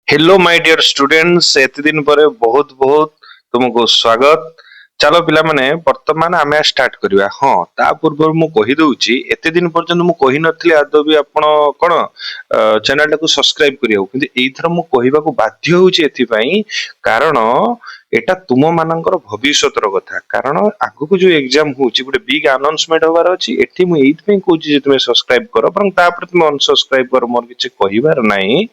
Hello my dear students एत दिन पर बहुत बहुत तुमको स्वागत। चलो पिला माने वर्तमान आमे स्टार्ट करिवा। हाँ ता पूर्व मु कहि दउची एते दिन पर्यंत मु कहि नथली आदो भी आपण कोन चैनल टाको सब्सक्राइब करियो किंतु एथर मु कहिबा को बाध्य होउची एथि पई कारण एटा तुम मानकर भविष्यतर कथा कारण आगु को जो एग्जाम होउची गोटे बिग अनाउंसमेंट होबार अछि एथि मु एथ पई कहूची जे तुमे सब्सक्राइब करो पर ता पर तुम अनसब्सक्राइब करो मोर किछ कहिबार नाही।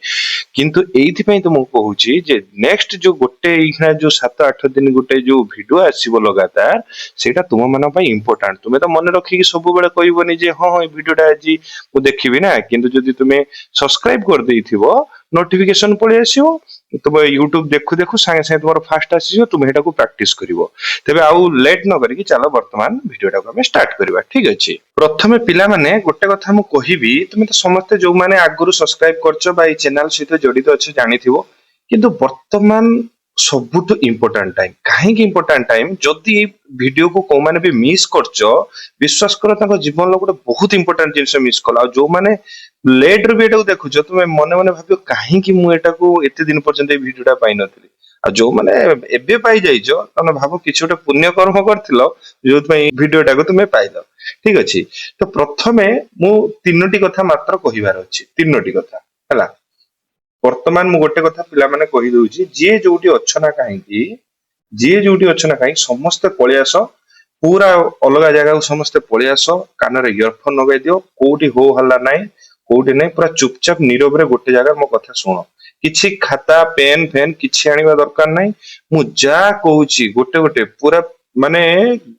किंतु एइथिपाई तुमको कहूची जे नेक्स्ट जो गोटे इखना जो 7-8 दिन गोटे जो वीडियो आसीबो लगातार सेटा तुम मन पई इंपोर्टेंट तुमे तो मन रखी सब बेले कहबोनी जे हां ए वीडियोटा आज मु देखिबी ना किंतु जदि तुमे सब्सक्राइब कर देइथिबो नोटिफिकेशन पळे आसीबो तुम यूट्यूब देखु देखु संगे संगे तुम फास्ट आसीबो तुम हेटा को प्रैक्टिस करिवो। तबे आउ लेट न करी चलो वर्तमान वीडियोटा को हम स्टार्ट करबा ठीक अछि। प्रथमे पिला माने गोटे कथा मु कहिबी तुमे तो समस्त जो माने आगुरु सब्सक्राइब करछो बा ए चैनल सहित जडित अछि जानिथिबो किंतु वर्तमान सबुठ इम्पोर्टेंट टाइम कहीं इम्पोर्टेंट टाइम जदि वीडियो को को माने भी मिस करछो विश्वास करो ताको जीवन लो गोटे बहुत इम्पोर्टेंट जिंस मिस कला जो माने लेट रे एटा देखुछो तुमे मने मने भाबियो काहे कि मु एटा को एते दिन पर्यंत ए वीडियोटा पाइ नथली आ जो माने एबे पाइ जाइछो तने भाबो किछ गोटे पुण्य कर्म करथिलो जो पई वीडियोटा को तुमे पाइलो ठीक अछि। तो प्रथमे मु तीनोटी कथा मात्र कहिबार अछि तीनोटी कथा हला वर्तमान मु गोटे कथा पिला माने कहि दउची जे जोटी अछना काहेकी जे जोटी अछना काहे समस्त पळे आसो पूरा अलग जगह को समस्त पळे आसो कान रे इयरफोन लगाइ दियो कोठी हो हल्ला नाही कोठी नाही पूरा चुपचाप नीरव रे गोटे जगह मो कथा सुनो किछि खाता पेन फेन किछि आनिबा दरकार नाही मु जा कहूची गोटे गोटे पूरा माने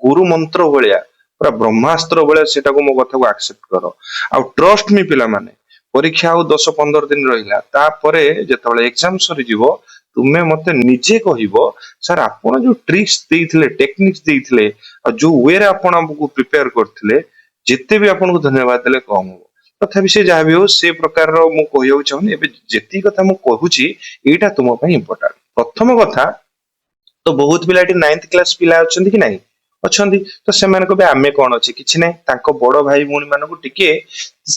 गुरु मंत्र भलिया पूरा ब्रह्मास्त्र भलिया सेटा को मो कथा को एक्सेप्ट करो आ ट्रस्ट मी पिला माने परीक्षा आउ 10-15 दिन रहिला तापरे जेतबळे एग्जाम सरी जीवो तुमे मते निजे कहिबो सर आपण जो ट्रिक्स देइथिले टेक्निक्स देइथिले आ जो वे रे आपण हमकु प्रिपेयर करथिले जेते भी आपण को धन्यवाद देले कम हो तथापि से जहाँ भी हो से प्रकार रो मु कहियो चाहनी एबे जेती कथा मु कहूची एटा तुम पई इंपोर्टेंट। प्रथम कथा तो बहुत पिला 9th क्लास पिला अछंती कि नाही अछंती तो सेमान को बे आमे कोन अछि किछि नै तांको बड़ भाई भौणी मानको टिके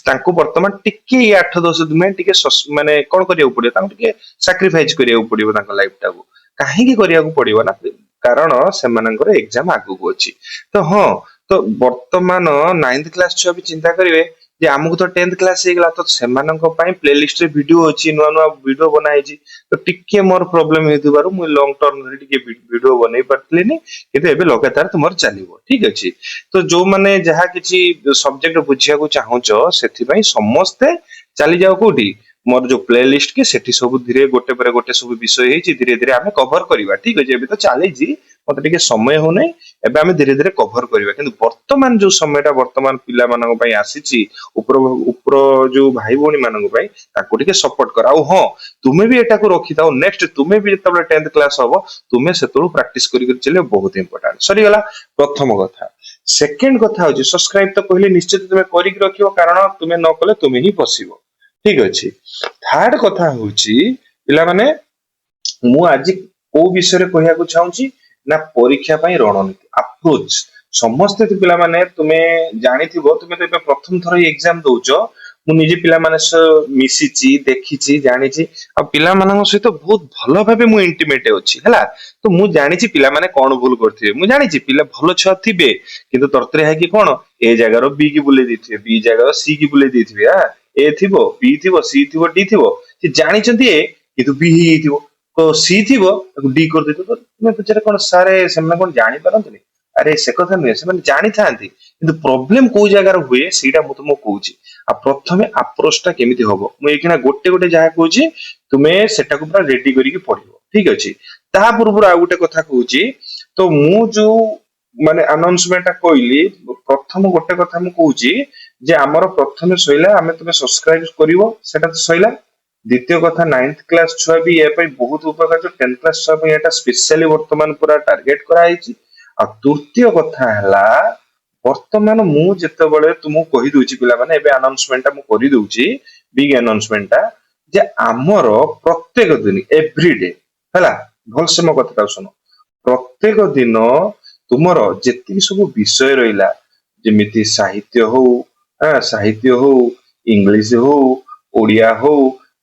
तांको वर्तमान टिके 8-10 दिन में टिके माने कोन करियो पडियो तांको टिके सैक्रिफाइस करियो पडियो तांको लाइफ टाको काहे की करिया को पडियो ना कारण सेमानकर एग्जाम आगु को अछि। तो हां तो वर्तमान 9th क्लास छ भी चिंता करिवे जे हमकु तो 10th क्लास हे गला तो सेमाननको पई प्लेलिस्ट रे वीडियो अछि नुवा नुवा वीडियो बनाई छी तो टिके मोर प्रॉब्लम हेतुबारु मु लॉन्ग टर्म रे टिके वीडियो बनै पड़तलेनी किंतु एबे लगातार तुमर चलिबो ठीक अछि। तो जो माने जहा किछि सब्जेक्ट बुझिया को चाहूचो सेथि पई समस्ते चली जाओ कोठी मोर जो प्लेलिस्ट के सेठी सब धीरे गोटे पर गोटे सब विषय हेची धीरे धीरे आमे कवर करिवा ठीक अछि। एबे तो चली जी मते टिके समय हो नै एबे आमे धीरे धीरे कवर करिवा किंतु वर्तमान जो समयटा वर्तमान पिला मानक पई आसीची ऊपर ऊपर जो भाई भौणी मानक पई ताको टिके सपोर्ट कर आउ हां तुमे भी एटा को रखि थाओ नेक्स्ट तुमे भी जतबे 10th क्लास हबो तुमे सेतळु प्रैक्टिस करि चले बहुत इंपोर्टेंट सरी गला प्रथम कथा। सेकंड कथा हो सब्सक्राइब तो कहले निश्चित तुमे करि रखियो कारण तुमे न कले तुमे ही फसिबो ठीक अछि। थर्ड कथा होची पिला माने मु आज को विषय रे कहिया को चाहूची ना परीक्षा पई रणनीति अप्रोच समस्त पिला माने तुमे जानिथिबो तुमे तो प्रथम थर एग्जाम दउचो मु निजे पिला माने मिसिची देखिची जानिची आ पिला मानन सहित बहुत भलो भाबे मु इंटिमेट अछि हला तो मु जानिची पिला माने कोन भूल करथिबे मु जानिची पिला भलो छ थिबे किंतु तरतरे है कि कोन ए जगह रो बी की बुले दिथिबे बी जगह रो सी की बुले दिथिबे आ ए थिबो बी थिबो सी थिबो डी थिबो से जानिचंती ए किंतु बी ही थिबो तो सी थिबो डी कर देतो तो तुमे पचरे कोन सारे सेमना कोन जानि परंतनी अरे से कथा नुहे से जानी थांती किंतु प्रॉब्लम को जगह हुए सीटा मु तुमको कहूची आ प्रथमे अप्रोचटा केमिति होबो मु एकिना गोटे गोटे जहा कहूची तुमे सेटा को पूरा रेडी करिकि पढिबो ठीक अछि। ता पूर्व आ गोटे कथा कहूची तो मु जो माने अनाउंसमेंट कहली प्रथम गोटे कथा मु कहूची जे हमर प्रथमे सइला हमें तुमे सब्सक्राइब करिवो सेटा तो सइला द्वितीय कथा 9th क्लास छुआ भी ए पई बहुत उपकार जो 10th क्लास छुआ पई एटा स्पेशली वर्तमान पूरा टारगेट करा आइची आ तृतीय कथा हला वर्तमान मु जेतेबेले तुमको कहि दोची पिला माने एबे अनाउंसमेंट मु करि दोची बिग अनाउंसमेंट जे आमर प्रत्येक दिन एवरीडे हला भल से मो कथा सुनो प्रत्येक दिन तुमरो जेति सब विषय रहिला जेमिति साहित्य हो इंग्लिश हो ओडिया हो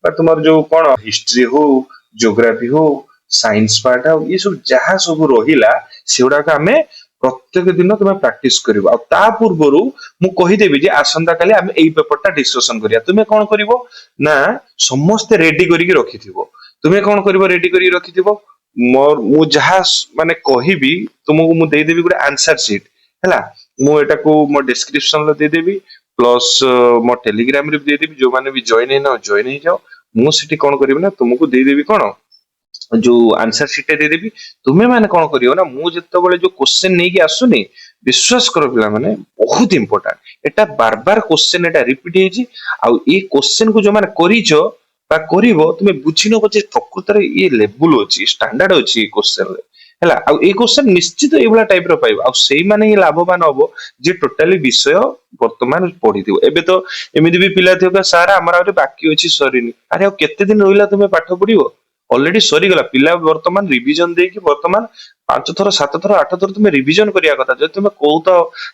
बा तुमर जो कौन हिस्ट्री हो जियोग्राफी हो साइंस पार्ट हो ये सब जहाँ सब रहिला सेगुड़ा आम प्रत्येक दिन तुम्हें प्राक्टिस कर पूर्वर मु कहीदेवी जे आसंता काली आम एई पेपरटा डिस्कशन करिया तुमे कौन करिवो ना समस्ते रेडी करिक रखिथिबो तुमे कौन करिवो रेडी करिक रखिथिबो मोर मु जहाँ माने कहिबी तुमको मु देदेवी गोटे आंसर शीट हैला मु एटा को मो डिस्क्रिप्शन रे देदेवी प्लस मो टेलीग्राम रे देदेवी जो माने भी जॉइन हे जाओ मु सेठी कौन करिवि ना तुमको देदेवी कौन जो आंसर शीट देदेवी तुम्हें माने कौन करियो ना मु जेतेबेले जो क्वेश्चन नै कि आसुनी विश्वास करो पिला माने बहुत इंपोर्टेंट एटा बार बार क्वेश्चन एटा रिपीट हेजी आ ए क्वेश्चन को जो माने करिचो बा करिवो तुमे बुझी नबो जे प्रकृत रे ये लेवल अछि स्टैंडर्ड अछि ए क्वेश्चन रे हैला आ ए क्वेश्चन निश्चित एबला टाइप रो पाइबो आ सेई माने ही लाभवान हबो जे टोटली विषय वर्तमान पढिथिबो एबे तो एमिति भी पिला थियो सारा हमरा आरे बाकी अछि सरीनी अरे आ केते दिन रहिला तुमे पाठ पढिबो ऑलरेडी सरी गला पिला वर्तमान रिवीजन देकी वर्तमान 5 थर 7 थर 8 थर तुमे रिवीजन करिया कथा जे तुमे कहूत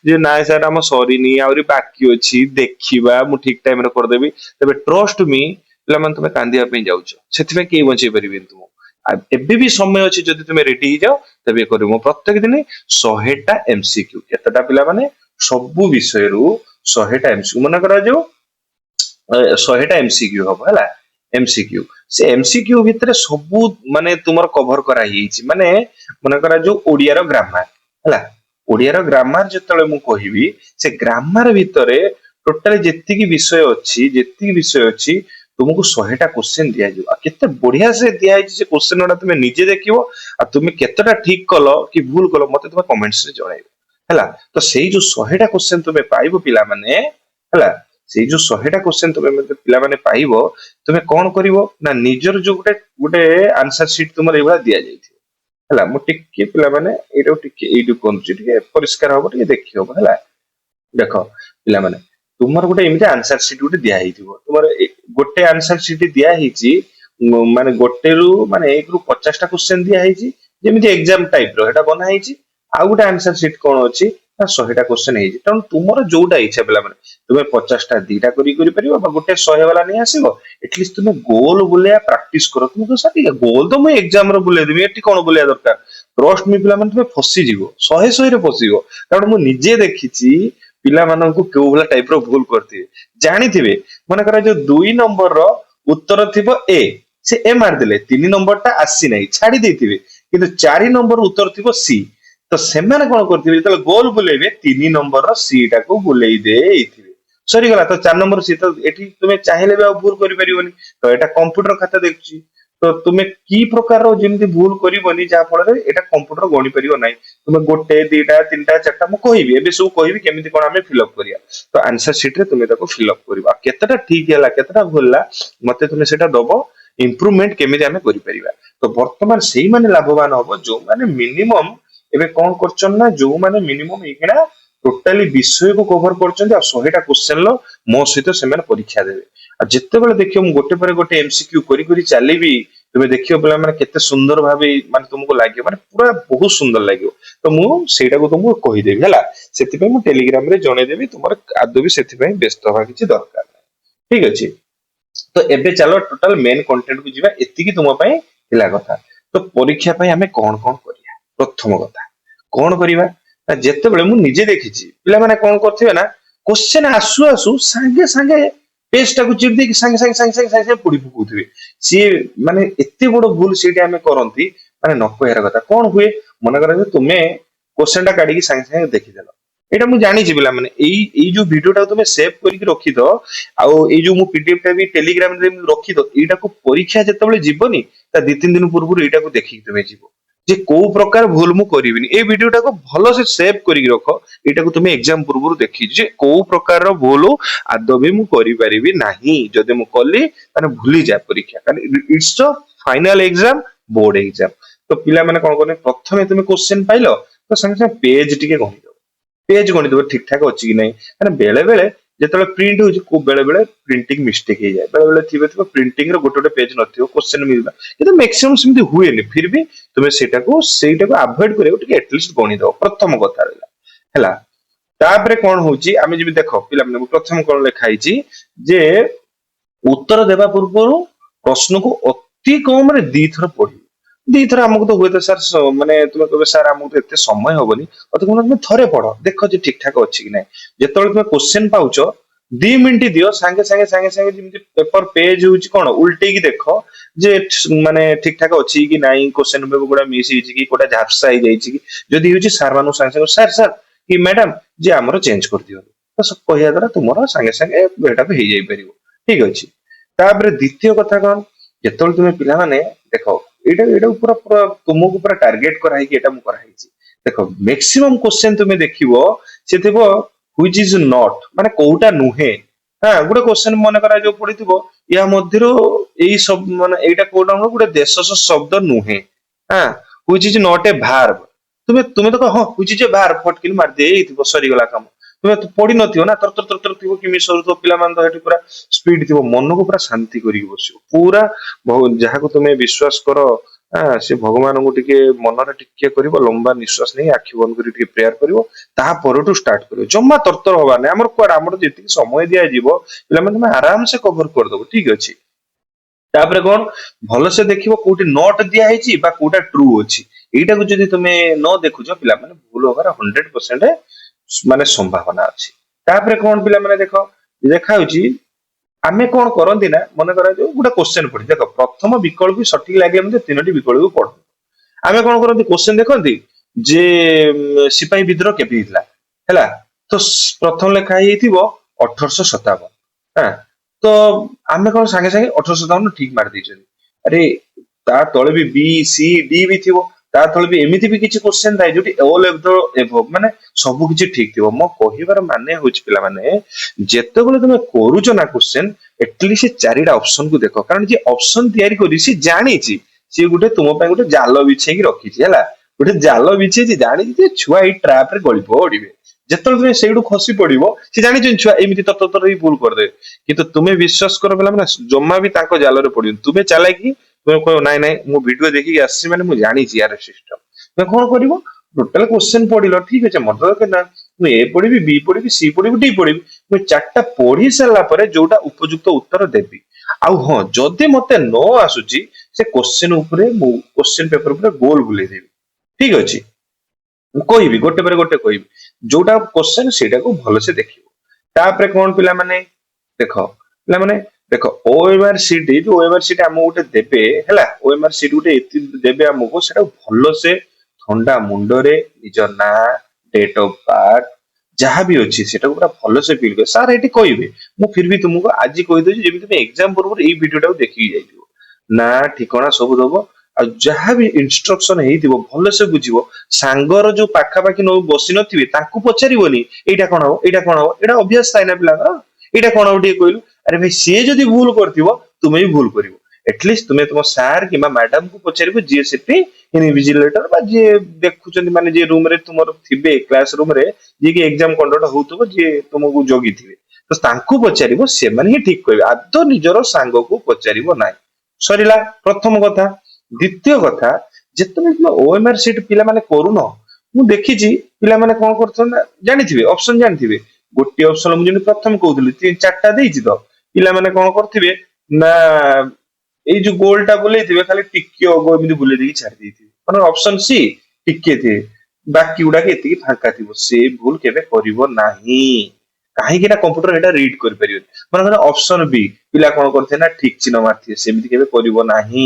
जे नाय सर हम सरीनी आउरी बाकी अछि देखिबा मु ठीक टाइम रे कर देबी तबे ट्रस्ट मी पिला मन तुमे कांदिया पे जाउछो सेति के बंचै परिबेन तुम एबे भी समय अछि जदि तुमे रेडी ही जाओ तबे करिमो प्रत्येक दिन 100 टा एमसीक्यू केतटा पिला माने सब विषय रु 100 टा एमसीक्यू मने करा जो 100 टा एमसीक्यू हबो हला एमसीक्यू से एमसीक्यू भितरे सब माने तुमर कवर करा हिची माने मने करा जो ओडिया रो ग्रामर हला ओडिया रो ग्रामर जतले मु कहिबी से ग्रामर भितरे टोटल जेतिकी विषय अछि तुमको 100 टा क्वेश्चन दिया जो केते बढ़िया से दिया हिची से क्वेश्चन ओडा तुमे निजे देखिबो आ तुमे केतेटा ठीक कलो कि भूल कलो मते तुमे कमेंट्स रे जणाइबो हला तो सेई जो 100 टा क्वेश्चन तुमे पाइबो पिला माने हला सेई जो 100 टा क्वेश्चन तुमे मते पिला माने पाइबो तुमे कोन करिवो ना निजर जो गुटे गुटे आंसर शीट तुमर एबा दिया जाइथि हला मु टिके पिला माने एटो टिके एटु कोनची टिके परिष्कार होबो टिके देखि होबो हला देखो पिला माने तुमर गुटे एमिति आंसर शीट गुटे दिया हिथिबो तुमर गोटे आंसर शीट दिया हिची माने गोटे रु माने 1 रु 50 टा क्वेश्चन दिया हिची जेमिति एग्जाम टाइप रो एटा बना हिची आ गुटे आंसर शीट कोन अछि ना 100 टा क्वेश्चन हिची तन तुमर जोटा इच्छा पिला माने तुमे 50 टा दीटा करी परिबो बा गोटे 100 वाला नै आसीबो एटलिस्ट तुमे गोल बुलिया प्रैक्टिस करो तुम तो साथी गोल तो मैं एग्जाम रो बुले देबी एटी कोन बुलिया दरकार ट्रस्ट मी पिला माने तुमे फसी जीवो 100 रे फसीगो कारण मु निजे देखिची पिला माननकु केउ भला टाइप रो भूल करथिबे जानिथिबे माने करा जो 2 नंबर रो उत्तर थिबो ए से ए मार देले 3 नंबर टा आसी नै छाडी देथिबे किंतु 4 नंबर उत्तर थिबो सी तो सेमाने कोन करथिबे जतले गोल बुलेबे 3 नंबर रो सी टा को बुलेई देथिबे सरी गला तो 4 नंबर सी तो एठी तुमे चाहिले बे भूल करि परिबोनी तो एटा कंप्यूटर खाता देखछि तो तुमे की प्रकार रो जेमति भूल करिबोनी जा फल रे एटा कंप्यूटर गणी परिबो नै तुमे गोटे दीटा तीनटा चारटा मु कहिबी एबे सब कहिबी केमिति कोन हमें फिल अप करिया तो आंसर शीट रे तुमे ताको फिल अप करबा केतेटा ठीक हैला केतेटा भूलला मते तुमे सेटा दबो इंप्रूवमेंट केमिति हमें करि परिबा तो वर्तमान सेही माने लाभवान होबो जो माने मिनिमम एबे कोन करछन ना जो माने मिनिमम एकेडा टोटली विषय को कवर करछन आ 100 टा क्वेश्चन लो मो सहित से माने परीक्षा देबे आ जत्ते बेले देखियो मु गोटे पर गोटे एमसीक्यू करी करी चालीबी तुमे देखियो पिला माने केते सुंदर भाबे माने तुमको लागियो माने पूरा बहुत सुंदर लागियो तो मु सेटा को तुमको कहि देबी हला सेति पे मु टेलीग्राम रे जणे देबी तुमर आदो भी सेति पे व्यस्त होबा किछि दरकार नै ठीक अछि तो एबे चलो टोटल मेन कंटेंट को जिबा एति की तुम पई हिला कथा तो परीक्षा पई हमें कोन कोन करिया प्रथम कथा कोन करिवा ना जत्ते बेले मु निजे देखिछि पिला माने कोन करथिबे ना क्वेश्चन आसु आसु संगे संगे पेज टा को चिड़ दे कि संगे संगे संगे संगे संगे पुडी फुकुथिबे सी माने एते बडो भूल सेटा हमें करंती माने न कहर कथा कोन हुए मन करा तुमे क्वेश्चन टा काढी कि संगे संगे देखि देलो एटा मु जानि छि पिला माने एई जो वीडियो टा तुमे सेव करि कि रखि दो आ एई जो मु पीडीएफ टा भी टेलीग्राम रे रखि दो एटा को परीक्षा जत्ते बेले जीवनी ता 2-3 दिन पूर्व एटा को देखि तुमे जीवो जे को प्रकार भूल मु करिबिनी ए वीडियोटा को भलो से सेव करी रखो एटा को तुमे एग्जाम पूर्व देखि जे को प्रकार रो भूल आदो भी मु करि परिबी नाही जदि मु कली माने भूली जा परीक्षा कारण it's a final exam board exam तो पिला माने कोन करने प्रथमे तुमे क्वेश्चन पाइलो तो संगे संगे पेज टिके गनि दो पेज गनि दो ठीक ठाक अछि कि नै माने बेले बेले जेतले प्रिंट हो को बेले बेले प्रिंटिंग मिस्टेक हे जाय बेले बेले थिबे थिबे प्रिंटिंग रो गोटे पेज नथियो क्वेश्चन मिलबा किंतु मैक्सिमम सिमति हुएनी फिर भी तुमे सेटा को अवॉइड करियो टिके एटलीस्ट गनि दो प्रथम कथा रहला हैला तापरे कोन होची आमे जे देखो पिला माने प्रथम कोन लेखा हिची जे उत्तर देबा पूर्वरु प्रश्न को अति कम रे दी थर पढ़ी दी थर हमको तो हुए तो सर माने तुम कहे सर हमको तो एते समय होबनी अत कोन तुम थरे पढ़ देखो जे ठीक ठाक अछि कि नै जेतବେଳେ तुम क्वेश्चन पाउचो 2 मिनिट दियो सांगे सांगे जेमति पेपर पेज होउची कोन उल्टे की देखो जे माने ठीक ठाक अछि कि नै क्वेश्चन पे कोडा मिस हिची कि कोडा झापसा ही जाईची कि जदी होउची सर मानु सांगे सांगे सर सर कि मैडम जे हमरो चेंज कर दियो तो सब कहिया द्वारा तुमरो सांगे सांगे बेटा पे ही जाई परिबो ठीक अछि तापर द्वितीय कथा कोन जेतବେଳେ तुमे पिला माने देखो एटा पूरा पूरा तुमको पूरा टारगेट कराई कि एटा मु कराई देखो मैक्सिमम क्वेश्चन तुमे देखिबो से थिबो व्हिच इज नॉट माने कोउटा नुहे हां गुडे क्वेश्चन मन करा जो पडिथिबो या मध्यरो एई सब माने एटा कोउटा गुडे देशस शब्द नुहे हां which is not a verb तुमे तुमे तो हां व्हिच इज ए वर्ब फटकिन मार दे एइथिबो सरी गला काम तुमे तो पढि नथियो ना तर तर तर तर थिबो कि मिस तो पिला मान तो हेटी पूरा स्पीड थिबो मन को पूरा शांति करी बसियो पूरा जहा को तुमे विश्वास करो से भगवान को टिके मनरे टिके करिवो लंबा निश्वास नहीं आखि बंद करी टिके प्रेयर करिवो ता परटू स्टार्ट करिवो जम्मा तरतर होबा नै हमर कोड हमर जेति समय दिया जीवो पिला मन तुमे आराम से कवर कर दबो ठीक अछि तापरे कोन भलो से देखिबो कोठी नोट दिया हेची बा कोटा ट्रू अछि एटा को जदी तुमे न देखुजो पिला माने भूल होबार 100% माने संभावना अछि तापरे कोन पिला माने देखो देखा होची आमे कोन करंती ना मन करा जो गुडा क्वेश्चन पढी देखो प्रथम विकल्प भी सठिक लागे हम तीनोटी विकल्प पढ आमे कोन करंती क्वेश्चन देखंती जे सिपाही विद्रोह केबे हितला हैला तो प्रथम लेखा हिथिबो 1857 हां तो आमे कोन संगे संगे 1857 ठीक मार दैछन अरे ता तळे भी बी सी डी भी थिबो ता तळे भी एमिति भी किछि क्वेश्चन थाइ जोटी ऑल ऑफ द एबव माने सब किछि ठीक थिबो मो कहिबार माने होछ पिला माने जेतेबेले तुमे करूछ ना क्वेश्चन एटलीस्ट चारिटा ऑप्शन को देखो कारण जे ऑप्शन तयारी करी सी जानी छि सी गुटे तुम पे गुटे जाल बिछे की रखी छि हला गुटे जाल बिछे छि जानी छि छुआ ई ट्रैप रे गଳି पड़िबे जेतेबेले तुमे सेडू खसी पड़िबो सी जानि छि छुआ एमिति तर तर ही भूल कर दे किंतु तुमे विश्वास करो पिला माने जम्मा भी ताको जाल रे पड़ियो तुमे चालाकी तुमे कहो नाइ नाइ मो वीडियो देखि आसी माने मु जानि छि यार सिस्टम तुमे कोन करिवो टोटल क्वेश्चन पढिलो ठीक अछि मतलब के ना मु ए पढिबी बी पढिबी सी पढिबी डी पढिबी मु चारटा पढी सारला परे जोटा उपयुक्त उत्तर देबी आउ हां जदि मते न आसुची से क्वेश्चन ऊपरे मु क्वेश्चन पेपर ऊपरे गोल बुले देबी ठीक अछि मु कहिबी गोटे पर गोटे कहिबी जोटा क्वेश्चन सेटा को भलो से देखिबो तापरे कोन पिला माने देखो पिला माने देखो ओएमआर सीट जो ओएमआर सीट हम गोटे देबे हैला ओएमआर सीट गोटे एति देबे हमको सेटा भलो से ठंडा मुंडरे निज ना डेट ऑफ बर्थ जहाँ भी अच्छी सेटा पूरा भलो से फील कर सर एटी कहबे मु फिर भी तुमको आज कहि दे जेमि तुम एग्जाम पूर्व ए वीडियो टा देखि जाइबो ना ठिकाना सब दबो आ जहाँ भी इंस्ट्रक्शन हेइतिबो भलो से बुझिबो सांगर जो पाखा पाखी न बसी नथिबे तांको पचारिबोनी एटा कोन हो एटा अभ्यास थाइ ना पिला एटा कोन हो टी कहलु अरे भाई से जदी भूल करथिबो तुमे भी भूल करिवो एटलीस्ट तुमे तुम सर किबा मैडम को पचारिबो जे सेठी इनविजिलेटर बा जे देखुचंदी माने जे रूम रे तुमर थिबे क्लास रूम रे जे कि एग्जाम कंडक्ट होउतबो जे तुमको जोगी थिबे तो तांको पचारिबो से माने ही ठीक कहबे आदो निजरो सांग को पचारिबो नाइ सरीला प्रथम कथा द्वितीय कथा जेतमे तुम ओएमआर सीट पिला माने करूनो मु देखि छी पिला माने कोन करथन जानि थिबे ऑप्शन जानि थिबे गोटे ऑप्शन मु जेने प्रथम कहउतली तीन चारटा देइछि तो पिला माने कोन करथिबे ना एई जो गोलटा बुलेई थिबे खाली टिके अगो एमिति बुलेई देकी छाडी देइथिबे माने ऑप्शन सी टिके थे बाकी गुडा के एतिकी फांका थिबो से भूल केबे करिवो नाही काहे कि ना कंप्यूटर एटा रीड कर परियो माने ऑप्शन बी पिला कोन करथे ना ठीक चिन्ह मारथिबे सेमिति केबे करिवो नाही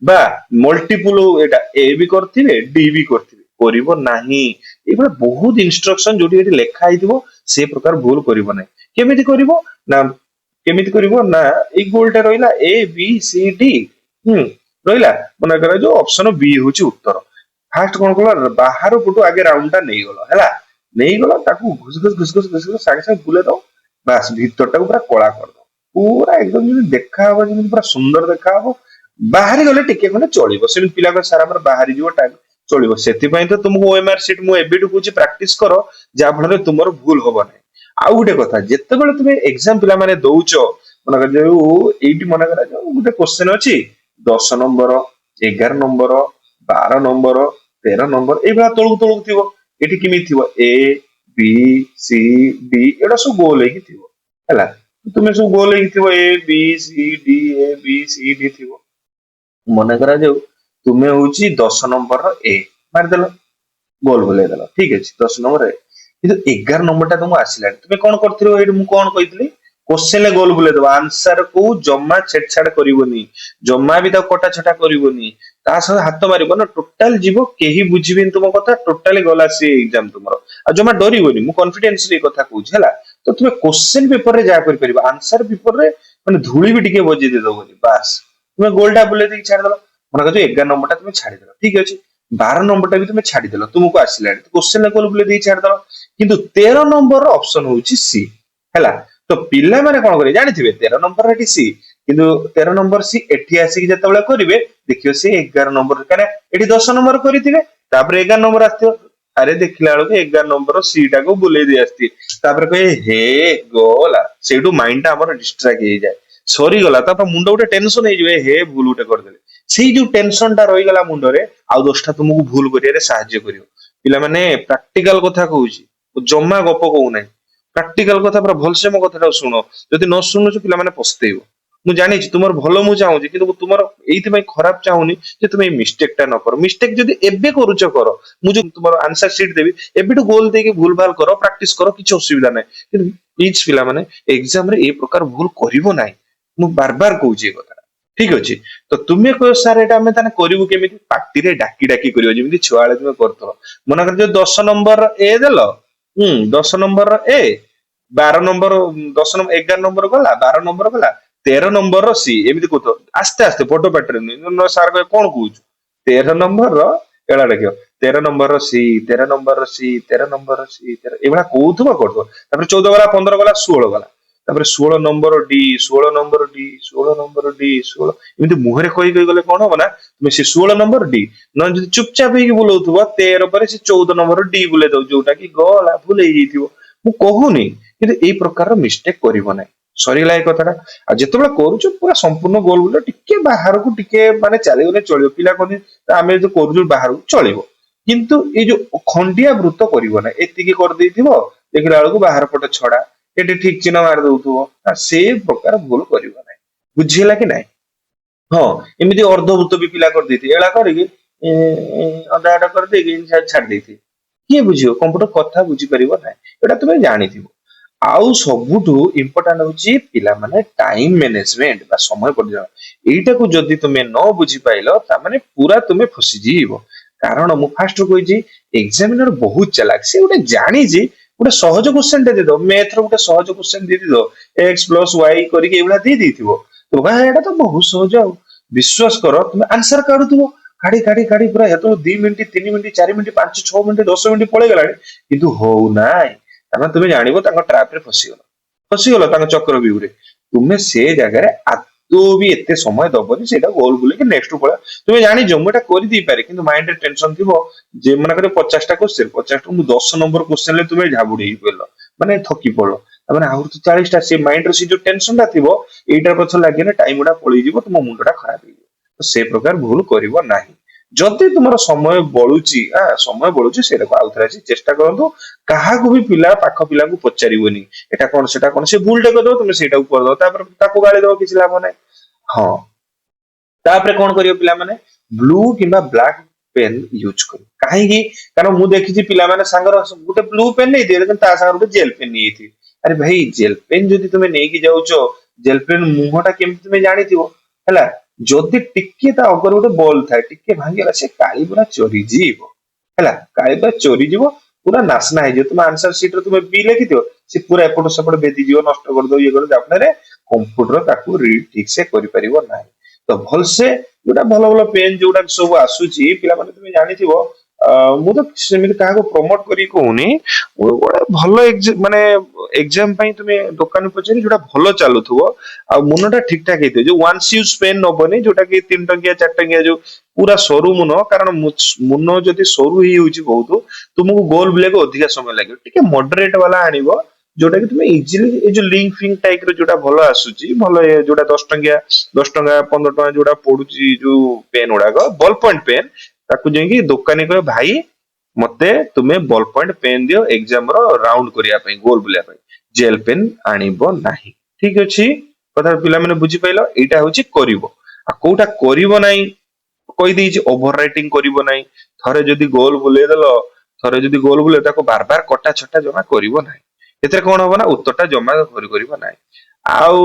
बा मल्टीपल एटा ए भी करथिबे डी भी करथिबे करिवो नाही एबे बहुत इंस्ट्रक्शन जोटी एटी लेखा आइथिबो से प्रकार भूल करिवो नै केमिति करिवो ना केमिति करिवो ना ए गोलटा रहिला ए बी सी डी रहिला मने करा जो ऑप्शन बी होची उत्तर फास्ट कोन कला बाहर पटु आगे राउंड टा नै गलो हैला नै गलो ताकू घुस घुस सागे सागे बुले दो बस भीतर टा पूरा कोला कर दो पूरा एकदम जे देखा हो जे पूरा सुंदर देखा हो बाहरी गले टिके कोने चलिबो से पिला को सारा पर बाहरी जीवो टाइम चलिबो सेति पई तो तुमको ओएमआर सीट मु एबिटु कुछ प्रैक्टिस करो जा फल तुमर भूल होबो नै आउ गुटे कथा जेते बेले तुमे एग्जाम पिला माने दउचो मन कर जो एटी मन करा जो गुटे क्वेश्चन अछि 10 number 11 number 12 number 13 number A बला तळु तळु थिबो एटी किमि थिबो ए बी सी डी एडा सब गोल हेकी थिबो हैला तुम्हें सब गोल थी A B C D A B C D थी मन करा जाऊ तुम्हें हूँ 10 नंबर ए मारिदेल गोल बुलेदेल ठीक अच्छे 10 नंबर ए କିନ୍ତୁ 11 ନମ୍ବରଟା ତମକୁ ଆସିଲାନି ତୁମେ କଣ କରିଥିଲ ଏଇଠି ମୁଁ କଣ କହିଥିଲି କୋଶ୍ଚେନରେ ଗୋଲ ବୁଲେଇଦବ ଆନ୍ସର କୁ ଜମା ଛେଡଛାଡ କରିବନି ଜମା ବି ତାକୁ କଟା ଛଟା କରିବନି ତା ସହ ହାତ ମାରିବ ନା ଟୋଟାଲ ଯିବ କେହି ବୁଝିବେନି ତୁମ କଥା ଟୋଟାଲି ଗଲା ସେ ଏକ୍ସାମ ତୁମର ଆଉ ଜମା ଡରିବନି ମୁଁ କନଫିଡେନ୍ସରେ ଏ କଥା କହୁଛି ହେଲା ତ ତୁମେ କୋଶ୍ଚେନ ପେପରରେ ଯାହା କରିପାରିବ ଆନ୍ସର ପେପରରେ ମାନେ ଧୂଳି ବି ଟିକେ ବଜେଇ ଦେଇଦବନି ବାସ୍ ତୁମେ ଗୋଲଟା ବୁଲେଇ ଦେଇକି ଛାଡିଦେଲ ମନେ କରୁଛ 11 ନମ୍ବରଟା ତୁମେ ଛାଡିଦେଲ ଠିକ ଅଛି 12 ନମ୍ବରଟା ବି ତୁମେ ଛାଡିଦେଲ ତୁମକୁ ଆସିଲାଣି କୋଶ୍ଚେନ ଗୋଲ ବୁଲେଇ ଦେଇକି ଛାଡିଦେଲ କିନ୍ତୁ 13 ନମ୍ବରର ଅପସନ ହଉଛି ସି ହେଲା ତ ପିଲାମାନେ କଣ କରିବେ ଜାଣିଥିବେ 13 ନମ୍ବର ଏଠି ସି କିନ୍ତୁ 13 ନମ୍ବର ସି ଏଠି ଆସିକି ଯେତେବେଳେ କରିବେ ଦେଖିବ ସେ 11 ନମ୍ବର କାହିଁକି ଏଠି 10 ନମ୍ବର କରିଥିବେ ତାପରେ 11 ନମ୍ବର ଆସିଥିବ ଆରେ ଦେଖିଲା ବେଳକୁ 11 ନମ୍ବର ସି ଟାକୁ ବୁଲେଇ ଦେଇ ଆସିଥିବେ ତାପରେ କହିବେ ହେ ଗଲା ସେଇଠୁ ମାଇଣ୍ଡ ଟା ଆମର ଡିଷ୍ଟ୍ରାକ୍ଟ ହେଇଯାଏ ସରିଗଲା ତାପରେ ମୁଣ୍ଡ ଗୋଟେ ଟେନସନ ହେଇଯିବ ହେ ଭୁଲ ଗୋଟେ କରିଦେଲେ ସେଇ ଯୋଉ ଟେନସନ ଟା ରହିଗଲା ମୁଣ୍ଡରେ ଆଉ 10ଟା ତୁମକୁ ଭୁଲ କରିବାରେ ସାହାଯ୍ୟ କରିବ ପିଲାମାନେ ପ୍ରାକ୍ଟିକାଲ କଥା କହୁଛି ଜମା ଗପ କହୁନାହିଁ ପ୍ରାକ୍ଟିକାଲ କଥା ପୁରା ଭଲସେ ମୋ କଥାଟା ଶୁଣ ଯଦି ନ ଶୁଣୁଛ ପିଲାମାନେ ପସ୍ତେଇବ ମୁଁ ଜାଣିଛି ତୁମର ଭଲ ମୁଁ ଚାହୁଁଛି କିନ୍ତୁ ମୁଁ ତୁମର ଏଇଥିପାଇଁ ଖରାପ ଚାହୁଁନି ଯେ ତୁମେ ଏଇ ମିଷ୍ଟେକ ଟା ନ କର ମିଷ୍ଟେକ ଯଦି ଏବେ କରୁଛ କର ମୁଁ ଯୋଉ ତୁମର ଆନ୍ସର ସିଟ୍ ଦେବି ଏବେଠୁ ଗୋଲ ଦେଇକି ଭୁଲ ଭାଲ କର ପ୍ରାକ୍ଟିସ କର କିଛି ଅସୁବିଧା ନାହିଁ କିନ୍ତୁ ପ୍ଲିଜ ପିଲାମାନେ ଏକ୍ସାମ ରେ ଏଇ ପ୍ରକାର ଭୁଲ କରିବ ନାହିଁ ମୁଁ ବାରବାର କହୁଛି ଏ କଥା ଠିକ ଅଛି ତ ତୁମେ କହ ସାର୍ ଏଇଟା ଆମେ ତାହେଲେ କରିବୁ କେମିତି ପାଟିରେ ଡାକି ଡାକି କରିବ ଯେମିତି ଛୁଆବେଳେ ତୁମେ କରୁଥିଲ ମନେକର ଯୋଉ 10 ନମ୍ବର ଏ ଦେଲ 10 number A 12 number 10 number 11 number ଗଲା 12 ନମ୍ବର ଗଲା 13 ନମ୍ବର ସି ଏମିତି କହୁଥିବ ଆସ୍ତେ ଆସ୍ତେ ବଡ ପାଟିରେ ନୁହେଁ ସାର୍ କହିବେ କଣ କହୁଛୁ 13 ନମ୍ବର ଏଇଟା ଦେଖିବ 13 number C 13 number C 13 number C ଏଇଭଳିଆ କହୁଥିବ କରୁଥିବ ତାପରେ 14 ଗଲା 15 ଗଲା 16 ଗଲା ତାପରେ 16 number D 16 number D 16 number D 16 ଏମିତି ମୁହଁରେ କହି କହି ଗଲେ କଣ ହବ ନା ତୁମେ ସେ 16 ନମ୍ବର ଡି ନହେଲେ ଯଦି ଚୁପଚାପ ହେଇକି ବୁଲଉଥିବ 13 ପରେ ସେ 14 ନମ୍ବର ଡି ବୁଲେଇ ଦଉ ଯୋଉଟା କି ଗଲା ଭୁଲ ହେଇଯାଇଥିବ ମୁଁ କହୁନି କିନ୍ତୁ ଏଇ ପ୍ରକାରର ମିଷ୍ଟେକ କରିବ ନାହିଁ ସରିଗଲା ଏ କଥାଟା ଆଉ ଯେତେବେଳେ କରୁଛ ପୁରା ସମ୍ପୂର୍ଣ୍ଣ ଗୋଲ ବୁଲ ଟିକେ ବାହାରକୁ ଟିକେ ମାନେ ଚାଲିଗଲେ ଚଳିବ ପିଲା କହନ୍ତି ଆମେ ଯଦି କରୁଛୁ ବାହାରକୁ ଚଳିବ କିନ୍ତୁ ଏଇ ଯୋଉ ଖଣ୍ଡିଆ ବୃତ କରିବ ନାହିଁ ଏତିକି କରିଦେଇଥିବ ଦେଖିଲା ବେଳକୁ ବାହାର ପଟେ ଛଡା ଏଠି ଠିକ ଚିହ୍ନ ମାରି ଦଉଥିବ ସେ ପ୍ରକାର ଭୁଲ କରିବ ନାହିଁ ବୁଝିହେଲା କି ନାଇଁ ହଁ ଏମିତି ଅର୍ଦ୍ଧଭୂତ ବି ପିଲା କରିଦେଇଥିବେ ଏଳା କରିକି ଅଧା ଅଧା କରିଦେଇକି ଛାଡି ଦେଇଥିବେ କିଏ ବୁଝିବ କମ୍ପ୍ୟୁଟର କଥା ବୁଝିପାରିବ ନାହିଁ ଏଇଟା ତୁମେ ଜାଣିଥିବ ଆଉ ସବୁଠୁ ଇମ୍ପୋର୍ଟାଣ୍ଟ ହଉଛି ପିଲାମାନେ ଟାଇମ ମ୍ୟାନେଜମେଣ୍ଟ ବା ସମୟ ପରିଚାଳନା ଏଇଟାକୁ ଯଦି ତୁମେ ନ ବୁଝିପାଇଲ ତାମାନେ ପୁରା ତୁମେ ଫସିଯିବ କାରଣ ମୁଁ ଫାଷ୍ଟ କହିଛି ଏକ୍ସାମିନର ବହୁତ ଚାଲାକ ସେ ଗୋଟେ ଜାଣିଛି ଗୋଟେ ସହଜ କ୍ୱେଶ୍ଚନ ଟେ ଦେଇଦବ ମ୍ୟାଥ ର ଗୋଟେ ସହଜ କ୍ୱେଶ୍ଚନ ଦେଇଦବ ଏକ୍ସ ପ୍ଲସ ୱାଇ କରିକି ଏଇଭଳିଆ ଦେଇଦେଇଥିବ ଏଇଟା ତ ବହୁତ ସହଜ ଆଉ ବିଶ୍ୱାସ କର ତୁମେ ଆନ୍ସର କାଢୁଥିବ କାଢି କାଢି କାଢି ପୁରା ଏତ 2 minute 3 minute 4 minute 5 6 minute 10 minute ପଳେଇଗଲାଣି କିନ୍ତୁ ହଉନାହିଁ ତାମାନେ ତୁମେ ଜାଣିବ ତାଙ୍କ ଟ୍ରାପ ରେ ଫସିଗଲ ତାଙ୍କ ଚକ୍ର ବ୍ୟୁରେ ତୁମେ ସେ ଜାଗାରେ ଆଦୌ ବି ଏତେ ସମୟ ଦବନି ସେଇଟା ଗୋଲ ବୁଲିକି ନେକ୍ସଟ ପଳେଇ ତୁମେ ଜାଣିଛ ମୁଁ ଏଟା କରିଦେଇପାରେ କିନ୍ତୁ ମାଇଣ୍ଡରେ ଟେନସନ ଥିବ ଯେ ମନେକର 50ଟା କ୍ୱେଶ୍ଚନ 50ଟା ମୁଁ 10 ନମ୍ବର କ୍ୱେଶ୍ଚନରେ ତୁମେ ଝାବୁଡି ହେଇ ପଡିଲ ମାନେ ଥକି ପଡିଲ ତାମାନେ ଆହୁରି ତ 40ଟା ସେ ମାଇଣ୍ଡର ସେ ଯୋଉ ଟେନସନ ଟା ଥିବ ଏଇଟା ପଛ ଲାଗିଲେ ଟାଇମ ଗୁଡା ପଳେଇଯିବ ତୁମ ମୁଣ୍ଡଟା ଖରାପ ହେଇଯିବ ତ ସେ ପ୍ରକାର ଭୁଲ କରିବ ନାହିଁ ଯଦି ତୁମର ସମୟ ବଳୁଛି ସମୟ ବଳୁଛି ସେଇଟାକୁ ଆଉଥରେ ଆସି ଚେଷ୍ଟା କରନ୍ତୁ କାହାକୁ ବି ପିଲା ପାଖ ପିଲାଙ୍କୁ ପଚାରିବନି ଏଟା କଣ ସେଟା କଣ ସେ ଭୁଲ ଟେ କରିଦବ ତୁମେ ସେଇଟାକୁ କରିଦବ ତାପରେ ତାକୁ ଗାଳି ଦବ କିଛି ଲାଭ ନାହିଁ ହଁ ତାପରେ କଣ କରିବ ପିଲାମାନେ ବ୍ଲୁ କିମ୍ବା ବ୍ଲାକ୍ ପେନ୍ ୟୁଜ କରିବ କାହିଁକି କାରଣ ମୁଁ ଦେଖିଛି ପିଲାମାନେ ସାଙ୍ଗର ଗୋଟେ ବ୍ଲୁ ପେନ୍ ନେଇଥିବେ କିନ୍ତୁ ତା ସାଙ୍ଗରେ ଗୋଟେ ଜେଲ ପେନ୍ ନେଇଯାଇଥିବେ ଆରେ ଭାଇ ଜେଲ ପେନ୍ ଯଦି ତୁମେ ନେଇକି ଯାଉଛ ଜେଲ ପେନ୍ ମୁହଁଟା କେମିତି ତୁମେ ଜାଣିଥିବ ହେଲା ଯଦି ଟିକେ ତା ଅଗରେ ଗୋଟେ ବଲ ଥାଏ ଟିକେ ଭାଙ୍ଗିଗଲା ସେ କାଳି ପୁରା ଚରିଯିବ ହେଲା କାଳି ପୁରା ଚରିଯିବ ପୁରା ନାଶନା ହେଇଯିବ ତୁମ ଆନ୍ସର ସିଟ୍ ରେ ତୁମେ ବି ଲେଖିଥିବ ସେ ପୁରା ଏପଟ ସେପଟ ବେଦିଯିବ ନଷ୍ଟ କରିଦବ ଇଏ କରିଦବ ଯାହାଫଳରେ କମ୍ପ୍ୟୁଟର ତାକୁ ରିଡ୍ ଠିକ ସେ କରିପାରିବ ନାହିଁ ତ ଭଲସେ ଯୋଉଟା ଭଲ ଭଲ ପେନ୍ ଯୋଉଟା ସବୁ ଆସୁଛି ପିଲାମାନେ ତୁମେ ଜାଣିଥିବ ମୁଁ ତ ସେମିତି କାହାକୁ ପ୍ରମୋଟ କରିକି କହୁନି ଗୋଟେ ଭଲ ମାନେ ଏକ୍ସାମ ପାଇଁ ତୁମେ ଦୋକାନ ପଚାରି ଯୋଉଟା ଭଲ ଚାଲୁଥିବ ଆଉ ମୁନଟା ଠିକ ଠାକ ହେଇଥିବ ଯୋଉ ୱାନ୍ସ ୟୁଜ ପେନ୍ ନବନି ଯୋଉଟା କି 3 ଟଙ୍କିଆ 4 ଟଙ୍କିଆ ଯୋଉ ପୁରା ସରୁ ମୁନ କାରଣ ମୁନ ଯଦି ସରୁ ହେଇଯାଉଛି ବହୁତ ତୁମକୁ ଗୋଲ ବୁଲେଇବାକୁ ଅଧିକା ସମୟ ଲାଗିବ ଟିକେ ମଡରେଟ ବାଲା ଆଣିବ ଯୋଉଟା କି ତୁମେ ଇଜିଲି ଏଇ ଯୋଉ ଲିଙ୍କ ଫିଙ୍କ ଟାଇପ ର ଯୋଉଟା ଭଲ ଆସୁଛି ଭଲ ଯୋଉଟା 10 ଟଙ୍କିଆ 10 ଟଙ୍କା 15 ଟଙ୍କା ଯୋଉଟା ପଡୁଛି ଯୋଉ ପେନ୍ ଗୁଡାକ ବଲ ପଏଣ୍ଟ ପେନ୍ ତାକୁ ଯାଇକି ଦୋକାନୀ କହିବ ଭାଇ ମତେ ତୁମେ ବଲ ପଏଣ୍ଟ ପେନ୍ ଦିଅ ଏକ୍ସାମ ର ରାଉଣ୍ଡ କରିବା ପାଇଁ ଗୋଲ ବୁଲିବା ପାଇଁ ଜେଲ ପେନ୍ ଆଣିବ ନାହିଁ ठीक अछि कथा पिला माने बुझी पाइलो एटा होची करिवो आ कोउटा करिवो नाही कहि देछि ओभर राइटिंग करिवो नाही थरे जदी गोल बुलेइ देलो थरे जदी गोल बुले ताको बार बार कटा छटा जमा करिवो नाही एतरे कोन होबो ना उत्तरटा जमा करिवो नाही आउ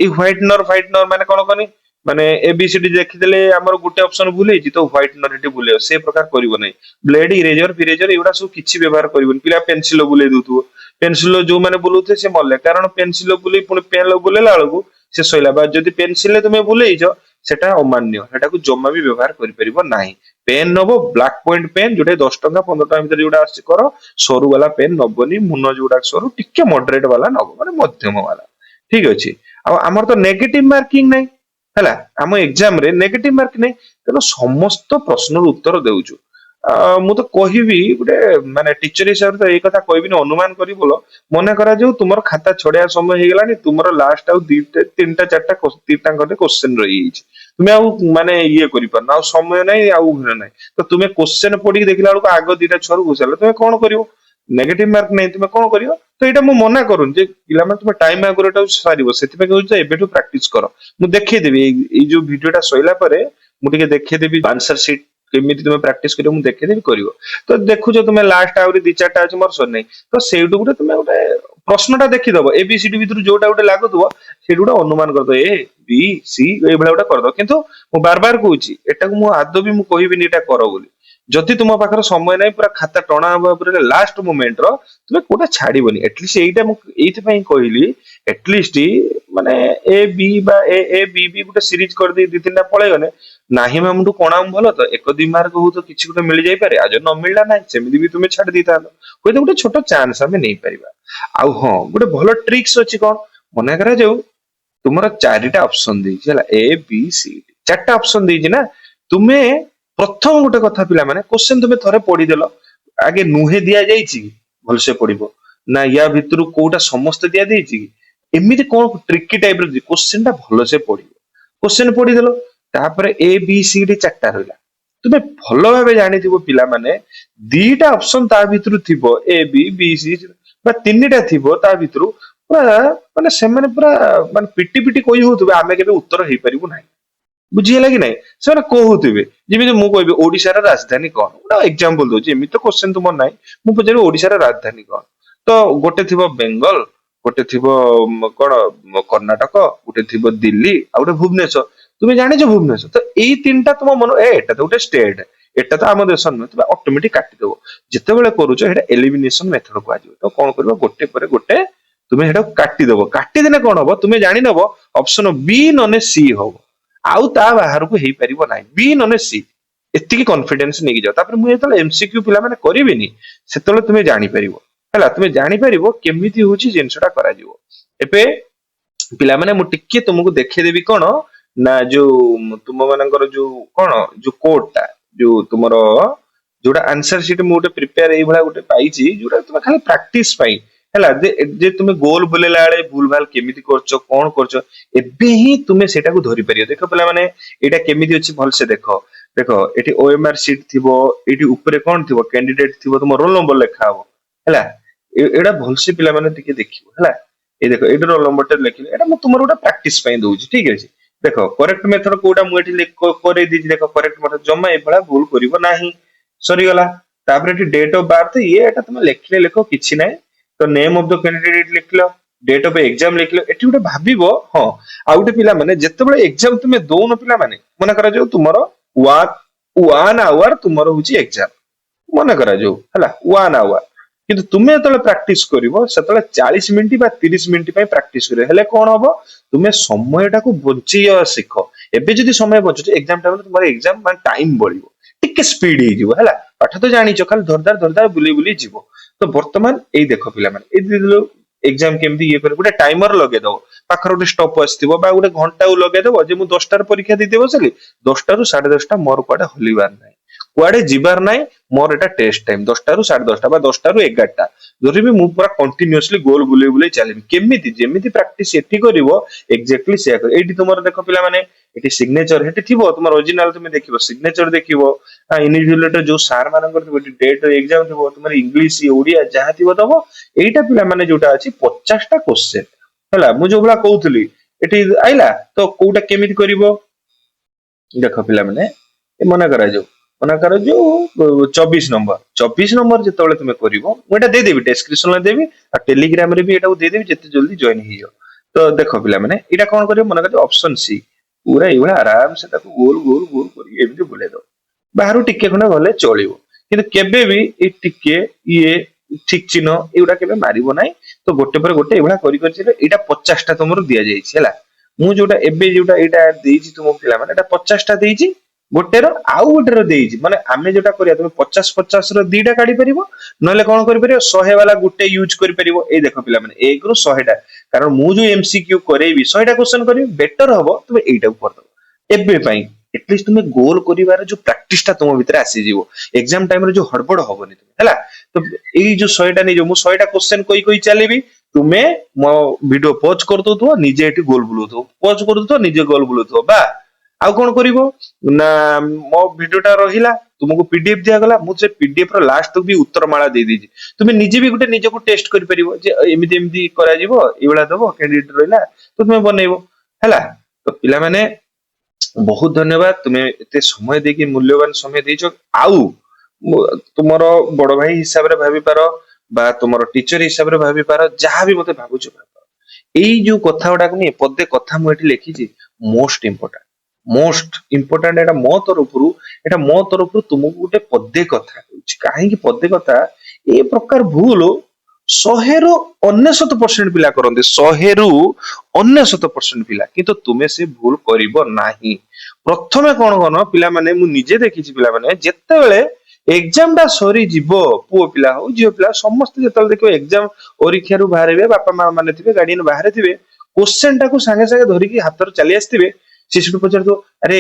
ई व्हाइटनर माने कोन कोनी माने एबीसीडी देखिदेले हमर गुटे ऑप्शन भूलै छि तो व्हाइटनर एटी भूले से प्रकार करिवो नाही ब्लेड इरेजर फिरेजर एउडा सब किछि व्यवहार करिवोन पिला पेंसिल बुले दुथु पेंसिल जो माने बुलुथे से मल्ले कारण पेंसिल बुले पुनी पेन बुलेला बेलकू से सइला बा जदी पेंसिल तुमे बुलेइछ सेटा अमान्य सेटाକୁ जम्मा भी व्यवहार करि परिबो नाही पेन नबो ब्लैक पॉइंट पेन जोटे 10 टका 15 टका भीतर जोटा आसी करो सरू वाला पेन नबनी मुन जोटा सरू टिके मॉडरेट वाला नबो माने मध्यम वाला ठीक अछि आ हमर तो नेगेटिव मार्किंग नै हला हम एग्जाम रे नेगेटिव मार्क नै तेनो समस्त प्रश्न उत्तर देउछु मु तो कहिबी गुटे माने टीचर हिसाब तो एई कथा कहबिनी अनुमान करी बोलो मने करा जो तुमर खाता छोड़िया समय हे गेलानी तुमर लास्ट आउ तीनटा चारटा तीनटा खंडे क्वेश्चन रही ଯାଇଛି तुमे आउ माने ये करि परना आउ समय नै आउ घर नै तो तुमे क्वेश्चन पढी देखिला बेलको आगो दीटा छोर घुसला तुमे कोन करिवो नेगेटिव मार्क नै तुमे कोन करिवो तो एटा मु मना करूं जे पिला माने तुमे टाइम आगुरटा सारिवो सेति पे कहू जे एबेटू प्रैक्टिस करो मु देखै देबी एई जो वीडियोटा सइला परे मु टिके देखै देबी आंसर शीट केमिति तुमे प्रैक्टिस करिवो मु देखै देबी करिवो तो देखु जो तुमे लास्ट आउरी दी चारटा अछि मोर सर नै तो सेइटू गुटे तुमे गुटे प्रश्नटा देखि दबो एबीसीडी भितरु जोटा गुटे लागुथबो सेइटू गुटे अनुमान करदो ए बी सी ए भला गुटे करदो किंतु मु बार बार कहूची एटाकू मु आदो भी मु कहिबिनी एटा करो बोली जदि तुम पाखर समय नाही पूरा खाता टणा हबा पूरा लास्ट मोमेंट रो तुमे कोटा छाड़ीबनी एटलीस्ट एइटा मु एइथ पई कहली एटलीस्ट माने ए बी बा A B B Gute series कर दे दी तीनटा पळे गने नाही मामुटू कोणा भलो तो एक दि मार्क हो तो किछि गुटे मिल जाई पारे आज न मिलला नाही सेमिति भी तुमे छाड़ दीता होय तो गुटे छोटो चांस हमें नहीं परिबा आउ हां गुटे भलो ट्रिक्स अछि कोन मने करा जाऊ तुमरा चारिटा ऑप्शन दी छला ए बी सी डी चारटा ऑप्शन दी छी ना तुमे प्रथम गुटे कथा पिला माने क्वेश्चन तुमे थरे पढी देलो आगे नुहे दिया जाई छी भलसे पढिबो ना या भितरु कोटा समस्त दिया देई छी एमिति कोन ट्रिकी टाइप रो क्वेश्चन टा भलसे पढिबो क्वेश्चन पढी देलो तापरे ए बी सी डी चारटा रहला तुमे भलो भाबे जानि थिबो पिला माने दीटा ऑप्शन ता भितरु थिबो ए बी सी बा तीनटा थिबो ता भितरु पूरा माने से माने पूरा माने पिटी पिटी कोइ होतबे आमे केबे उत्तर हेई परिबो नाही बुझियला कि नाही से कहूथिबे जेमिति मु कहबी ओडिसा रा राजधानी कोन गोटा एग्जांपल दोची एमिति तो क्वेश्चन तुमर नाही मु पचारि ओडिसा रा राजधानी कोन तो गोटे थिबो बेंगल गोटे थिबो कोन कर्नाटक गोटे थिबो दिल्ली आ गोटे भुवनेश्वर तुमे जानिछ भुवनेश्वर तो एई तीनटा तुम मन ए एटा तो गोटे स्टेट एटा तो आम देश न तुमे ऑटोमेटिक काटी देबो जेतेबेले करूछ एटा एलिमिनेशन मेथड को आजिबो तो कोन करबो गोटे परे गोटे तुमे हेडा काटी देबो काटी देने कोन होबो तुमे जानि नबो ऑप्शन बी नने सी होबो आउ ता बाहर को हेई परिबो नाही बी नने सी एतिकी कॉन्फिडेंस नेकी जाओ तापर मु एतले एमसीक्यू पिला माने करिवेनी सेतले तुमे जानि परिबो हला तुमे जानि परिबो केमिति होची जेनसटा करा जिवो एपे पिला माने मु टिके तुमको देखै देबी कोन ना जो तुम मानकर जो कोन जो कोडटा जो तुमरो जोटा आंसर शीट मु गोटे प्रिपेयर एई भला गोटे पाइची जोटा तुम खाली प्रैक्टिस पाई हला जे तुमे गोल बोलेला आले भूल भाल केमिति करछो कोन करछो एबे ही तुमे सेटा को धरि परियो देखो पिला माने एटा केमिति अछि भल से देखो देखो एटी ओएमआर शीट थिबो एटी ऊपरे कोन थिबो कैंडिडेट थिबो तुम रोल नंबर लेखा हो हला एडा भल से पिला माने टिके देखिबो हला ए देखो एटा रोल नंबर टे लेखिले एटा मु तुमर गोटा प्रैक्टिस पई दोउची ठीक अछि देखो करेक्ट मेथड कोडा मु एटी करे दिछि देखो करेक्ट मेथड जम्मा ए भला भूल करिवो नाही सरी गला तापर एटी डेट ऑफ बर्थ ये एटा तुम लेखिले लेखो किछि नाही तो नेम ऑफ द कैंडिडेट लिखलो डेट ऑफ एग्जाम लिखलो एटी गोटे भाबिबो हां आ गोटे पिला माने जेतेबेले एग्जाम तुमे दोनो पिला माने मने करा जो तुमरो 1 आवर तुमरो होची एग्जाम मने करा जो हला 1 आवर किंतु तुमे जतले प्रैक्टिस करिवो सेतले 40 मिनिट बा 30 मिनिट पय प्रैक्टिस करियो हेले कोन हबो तुमे समयटा को बंचिया सिखो एबे जदी समय बंचो एग्जाम टाइम तुमरो एग्जाम मान टाइम बढिबो टिके स्पीड ही जीवो हला पाठ तो जानिचो खाली धरदार बुली बुली जीवो तो वर्तमान एई देखो पिला माने ए दिलो एग्जाम केमदी ये कर गोटे टाइमर लगे दो पाखर गोटे स्टॉप आस्थिबो बा गोटे घंटा लगे देबो जे मु 10 टार परीक्षा देते बसली 10 टारू 10:30 मोर कोडे हलिबार नाही कुआडे जिबार नाही मोर एटा टेस्ट टाइम 10 टारू 10:30 बा 10 टारू 11 जरि भी मु पूरा कंटीन्यूअसली गोल बुले बुले चलेबी केमिति जेमिति प्रैक्टिस एठी करिवो एक्जेक्टली से कर एठी तुमर देखो पिला माने एठी सिग्नेचर हेठी थिबो तुमर ओरिजिनल तुमे देखिबो सिग्नेचर देखिबो इन्विजिलेटर जो सार मानकर थिबो डेट एग्जाम थिबो तुमर इंग्लिश ओडिया जहा थिबो दबो एटा पिला माने जोटा अछि 50 टा क्वेश्चन ହେଲା ମୁଁ ଯୋଉ ଭଳିଆ କହୁଥିଲି ଏଠି ଆଇଲା ତ କୋଉଟା କେମିତି କରିବ ଦେଖ ପିଲାମାନେ ମନେ କରାଯାଉ ମନେ କରାଯାଉ 24 ନମ୍ବର ଯେତେବେଳେ ତୁମେ କରିବ ମୁଁ ଏଇଟା ଦେଇଦେବି ଡେସ୍କ୍ରିପସନରେ ଦେବି ଆଉ ଟେଲିଗ୍ରାମରେ ବି ଏଟାକୁ ଦେଇଦେବି ଯେତେ ଜଲ୍ଦି ଜଏନ ହେଇଯାଅ ତ ଦେଖ ପିଲାମାନେ ଏଇଟା କଣ କରିବ ମନେ କରାଯାଉ ଅପସନ ସି ପୁରା ଏଇଭଳିଆ ଆରାମସେ ତାକୁ ଗୋଲ ଗୋଲ ଗୋଲ କରି ଏମିତି ବୁଲେଇ ଦବ ବାହାରୁ ଟିକେ ଖଣ୍ଡେ ଗଲେ ଚଳିବ କିନ୍ତୁ କେବେ ବି ଏଇ ଟିକେ ଇଏ ଠିକ ଚିହ୍ନ ଏଗୁଡା କେବେ ମାରିବ ନାହିଁ ତ ଗୋଟେ ପରେ ଗୋଟେ ଏଇଭଳିଆ କରି କରି ଏଇଟା 50ଟା ତମର ଦିଆଯାଇଛି ହେଲା ମୁଁ ଯୋଉଟା ଏବେ ଯୋଉଟା ଏଇଟା ଦେଇଛି ତୁମ ପିଲାମାନେ ଏଇଟା 50ଟା ଦେଇଛି ଗୋଟେର ଆଉ ଗୋଟେର ଦେଇଛି ମାନେ ଆମେ ଯୋଉଟା କରିବା ତମେ 50 50 ର ଦିଟା କାଢି ପାରିବ ନହେଲେ କଣ କରିପାରିବ 100 ବାଲା ଗୋଟେ ୟୁଜ କରିପାରିବ ଏଇ ଦେଖ ପିଲାମାନେ 1 ରୁ 100ଟା କାରଣ ମୁଁ ଯୋଉ ଏମସିକ୍ୟୁ କରେଇବି 100ଟା କ୍ୱେଶ୍ଚନ କରିବି ବେଟର ହବ ତୁମେ ଏଇଟାକୁ କରିଦବ ଏବେ ପାଇଁ ଏଟଲିଷ୍ଟ ତୁମେ ଗୋଲ କରିବାର ଯୋଉ ପ୍ରାକ୍ଟିସ ଟା ତୁମ ଭିତରେ ଆସିଯିବ ଏକ୍ସାମ ଟାଇମରେ ଯୋଉ ହଡବଡ ହବନି ହେଲା ତ ଏଇ ଯୋଉ 100ଟା ନେଇଯିବ ମୁଁ 100ଟା କ୍ୱେଶ୍ଚନ କହି କହି ଚାଲିବି ତୁମେ ମୋ ଭିଡିଓ ପଜ କରିଦଉଥିବ ନିଜେ ଏଠି ଗୋଲ ବୁଲଉଥିବ ପଜ କରିଦଉଥିବ ନିଜେ ଗୋଲ ବୁଲଉଥିବ ବା ଆଉ କଣ କରିବ ନା ମୋ ଭିଡିଓଟା ରହିଲା ତୁମକୁ ପିଡିଏଫ ଦିଆଗଲା ମୁଁ ସେ ପିଡିଏଫ ର ଲାଷ୍ଟ ବି ଉତ୍ତର ମାଳା ଦେଇଦେଇଛି ତୁମେ ନିଜେ ବି ଗୋଟେ ନିଜକୁ ଟେଷ୍ଟ କରିପାରିବ ଯେ ଏମିତି ଏମିତି କରାଯିବ ଏଇଭଳିଆ ଦବ କ୍ୟାଣ୍ଡିଡେଟ ରହିଲା ତ ତୁମେ ବନେଇବ ହେଲା ତ ପିଲାମାନେ ବହୁତ ଧନ୍ୟବାଦ ତୁମେ ଏତେ ସମୟ ଦେଇକି ମୂଲ୍ୟବାନ ସମୟ ଦେଇଛ ଆଉ ତୁମର ବଡ ଭାଇ ହିସାବରେ ଭାବିପାର ବା ତୁମର ଟିଚର ହିସାବରେ ଭାବିପାର ଯାହା ବି ମତେ ଭାବୁଛ ଭାବିପାର ଏଇ ଯୋଉ କଥା ଗୁଡାକୁ ନେଇ ପଦେ କଥା ମୁଁ ଏଠି ଲେଖିଛି ମୋଷ୍ଟ ଇମ୍ପୋର୍ଟାଣ୍ଟ ଏଟା ମୋ ତରଫରୁ ତୁମକୁ ଗୋଟେ ପଦେ କଥା କହୁଛି କାହିଁକି ପଦେ କଥା ଏ ପ୍ରକାର ଭୁଲ 100 ରୁ 99% ପିଲା କରନ୍ତି 100 ରୁ 99% ପିଲା କିନ୍ତୁ ତୁମେ ସେ ଭୁଲ କରିବ ନାହିଁ ପ୍ରଥମେ କଣ କନ ପିଲାମାନେ ମୁଁ ନିଜେ ଦେଖିଛି ପିଲାମାନେ ଯେତେବେଳେ ଏକ୍ସାମ ଟା ସରିଯିବ ପୁଅ ପିଲା ହଉ ଝିଅ ପିଲା ସମସ୍ତେ ଯେତେବେଳେ ଦେଖିବ ଏକ୍ସାମ ପରୀକ୍ଷାରୁ ବାହାରିବେ ବାପା ମା ମାନେ ଥିବେ ଗାର୍ଡିଆନ ବାହାରେ ଥିବେ କୋଶ୍ଚେନ ଟାକୁ ସାଙ୍ଗେ ସାଙ୍ଗେ ଧରିକି ହାତରେ ଚାଲି ଆସିଥିବେ ସେ ସେଠୁ ପଚାରୁଥିବ ଆରେ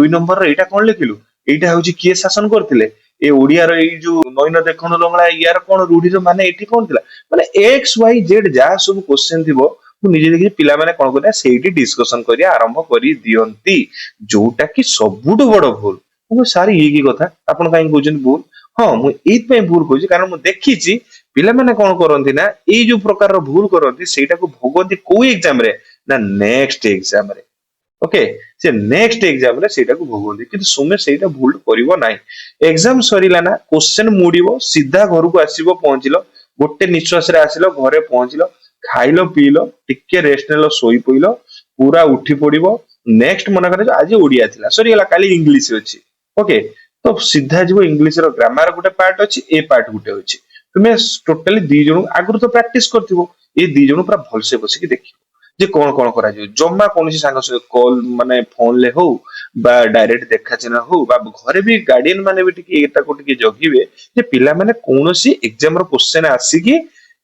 2 ନମ୍ବରର ଏଇଟା କଣ ଲେଖିଲୁ ଏଇଟା ହଉଛି କିଏ ଶାସନ କରିଥିଲେ ଏ ଓଡିଆର ଏଇ ଯୋଉ ନଈନ ଦେଖଣ ଲଙ୍ଗଳା ୟାର କଣ ରୁଢିର ମାନେ ଏଇଠି କଣ ଥିଲା ମାନେ XYZ ଯାହା ସବୁ କୋଶ୍ଚେନ ଥିବ ମୁଁ ନିଜେ ଦେଖିଛି ପିଲାମାନେ କଣ କରିବା ସେଇଠି ଡିସ୍କସନ କରିବା ଆରମ୍ଭ କରି ଦିଅନ୍ତି ଯୋଉଟା କି ସବୁଠୁ ବଡ ଭୁଲ ମୁଁ ସାର୍ ଇଏ କି କଥା ଆପଣ କାହିଁକି କହୁଛନ୍ତି ଭୁଲ ହଁ ମୁଁ ଏଇଥିପାଇଁ ଭୁଲ କହୁଛି କାରଣ ମୁଁ ଦେଖିଛି ପିଲାମାନେ କଣ କରନ୍ତି ନା ଏଇ ଯୋଉ ପ୍ରକାରର ଭୁଲ କରନ୍ତି ସେଇଟାକୁ ଭୋଗନ୍ତି କୋଉ ଏକ୍ସାମ ରେ ନା ନେକ୍ସଟ ଏକ୍ସାମ ରେ ଓକେ ସେ ନେକ୍ସଟ ଏକ୍ସାମ ରେ ସେଇଟାକୁ ଭୋଗନ୍ତି କିନ୍ତୁ ତୁମେ ସେଇଟା ଭୁଲ କରିବ ନାହିଁ ଏକ୍ସାମ ସରିଲା ନା କୋଶ୍ଚେନ ମୁଡିବ ସିଧା ଘରକୁ ଆସିବ ପହଞ୍ଚିଲ ଗୋଟେ ନିଶ୍ୱାସରେ ଆସିଲ ଘରେ ପହଞ୍ଚିଲ ଖାଇଲ ପିଇଲ ଟିକେ ରେଷ୍ଟ ନେଲ ଶୋଇ ପଇଲ ପୁରା ଉଠି ପଡିବ ନେକ୍ସଟ ମନେ କରାଯାଉ ଆଜି ଓଡିଆ ଥିଲା ସରିଗଲା କାଲି ଇଂଲିଶ ଅଛି ଓକେ ତ ସିଧା ଯିବ ଇଂଲିଶ ର ଗ୍ରାମାର ଗୋଟେ ପାର୍ଟ ଅଛି ଏ ପାର୍ଟ ଗୋଟେ ଅଛି ତୁମେ ଟୋଟାଲି ଦି ଜଣ ଆଗରୁ ତ ପ୍ରାକ୍ଟିସ କରିଥିବ ଏ ଦି ଜଣ ପୁରା ଭଲସେ ବସିକି ଦେଖିବ ଯେ କଣ କରାଯିବ ଜମା କୌଣସି ସାଙ୍ଗ ସହିତ କଲ ମାନେ ଫୋନରେ ହଉ ବା ଡାଇରେକ୍ଟ ଦେଖା ଚିହ୍ନା ହଉ ବା ଘରେ ବି ଗାର୍ଡିଆନ ମାନେ ବି ଟିକେ ଏଟାକୁ ଟିକେ ଜଗିବେ ଯେ ପିଲାମାନେ କୌଣସି ଏକ୍ସାମ ର କୋଶ୍ଚେନ ଆସିକି